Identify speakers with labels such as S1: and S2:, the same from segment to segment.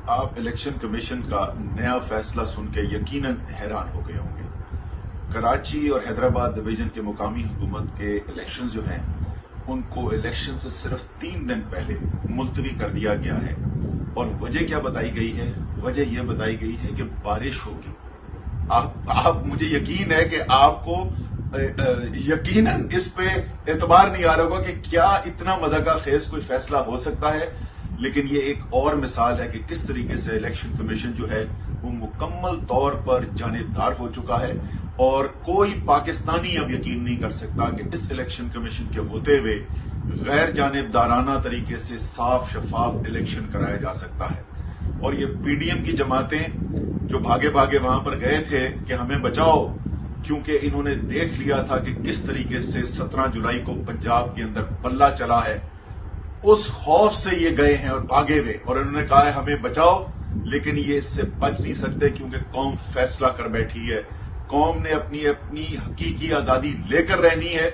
S1: آپ election commission کا نیا فیصلہ سن کے یقیناً حیران ہو گئے ہوں گے۔ کراچی اور حیدرآباد ڈویژن کے مقامی حکومت کے الیکشنز جو ہیں ان کو الیکشن سے صرف 3 دن پہلے ملتوی کر دیا گیا ہے، اور وجہ کیا بتائی گئی ہے؟ وجہ یہ بتائی گئی ہے کہ بارش ہوگی۔ آپ مجھے یقین ہے کہ آپ کو یقیناً اس پہ اعتبار نہیں آ رہا ہوگا کہ کیا اتنا مذاق خیز کوئی فیصلہ ہو سکتا ہے، لیکن یہ ایک اور مثال ہے کہ کس طریقے سے الیکشن کمیشن جو ہے وہ مکمل طور پر جانبدار ہو چکا ہے، اور کوئی پاکستانی اب یقین نہیں کر سکتا کہ اس الیکشن کمیشن کے ہوتے ہوئے غیر جانبدارانہ طریقے سے صاف شفاف الیکشن کرایا جا سکتا ہے۔ اور یہ پی ڈی ایم کی جماعتیں جو بھاگے بھاگے وہاں پر گئے تھے کہ ہمیں بچاؤ، کیونکہ انہوں نے دیکھ لیا تھا کہ کس طریقے سے 17 جولائی کو پنجاب کے اندر بلہ چلا ہے، اس خوف سے یہ گئے ہیں اور بھاگے ہوئے، اور انہوں نے کہا ہے ہمیں بچاؤ، لیکن یہ اس سے بچ نہیں سکتے کیونکہ قوم فیصلہ کر بیٹھی ہے۔ قوم نے اپنی حقیقی آزادی لے کر رہنی ہے۔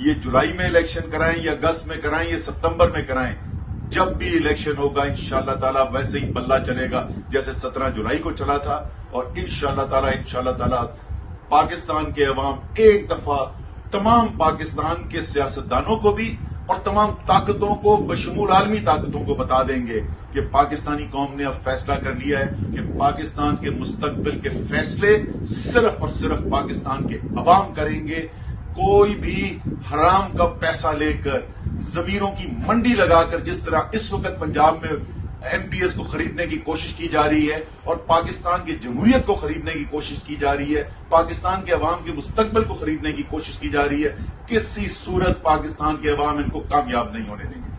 S1: یہ جولائی میں الیکشن کرائیں یا اگست میں کرائیں یا ستمبر میں کرائیں، جب بھی الیکشن ہوگا انشاءاللہ تعالی ویسے ہی بلہ چلے گا جیسے 17 جولائی کو چلا تھا، اور انشاءاللہ تعالی پاکستان کے عوام ایک دفعہ تمام پاکستان کے سیاستدانوں کو بھی اور تمام طاقتوں کو بشمول عالمی طاقتوں کو بتا دیں گے کہ پاکستانی قوم نے اب فیصلہ کر لیا ہے کہ پاکستان کے مستقبل کے فیصلے صرف اور صرف پاکستان کے عوام کریں گے۔ کوئی بھی حرام کا پیسہ لے کر ضمیروں کی منڈی لگا کر جس طرح اس وقت پنجاب میں ایم پی ایس کو خریدنے کی کوشش کی جا رہی ہے اور پاکستان کی جمہوریت کو خریدنے کی کوشش کی جا رہی ہے، پاکستان کے عوام کے مستقبل کو خریدنے کی کوشش کی جا رہی ہے، کسی صورت پاکستان کے عوام ان کو کامیاب نہیں ہونے دیں گے۔